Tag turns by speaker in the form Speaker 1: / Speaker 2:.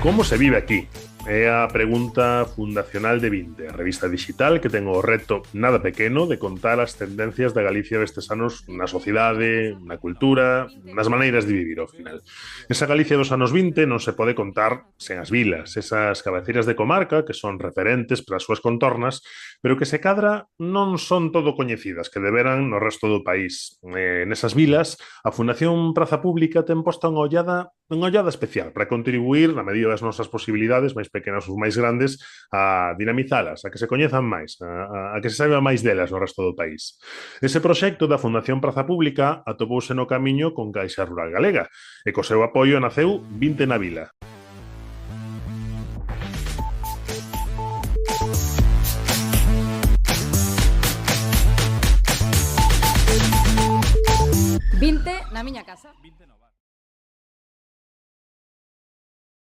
Speaker 1: Como se vive aquí? É a pregunta fundacional de Vinte, a revista digital que ten o reto nada pequeno de contar as tendencias da Galicia destes anos na sociedade, na cultura, nas maneiras de vivir ao final. Esa Galicia dos anos 20 non se pode contar sen as vilas, esas cabeceiras de comarca que son referentes para as súas contornas, pero que se cadra non son todo coñecidas, que deberan no resto do país. Nesas vilas, a Fundación Praza Pública ten posta unha ollada especial para contribuir, na medida das nosas posibilidades, máis pequenas ou máis grandes, a dinamizalas, a que se coñezan máis, a que se saiba máis delas no resto do país. Ese proxecto da Fundación Praza Pública atopouse no camiño con Caixa Rural Galega e co seu apoio naceu Vinte na Vila.
Speaker 2: Vinte na miña casa.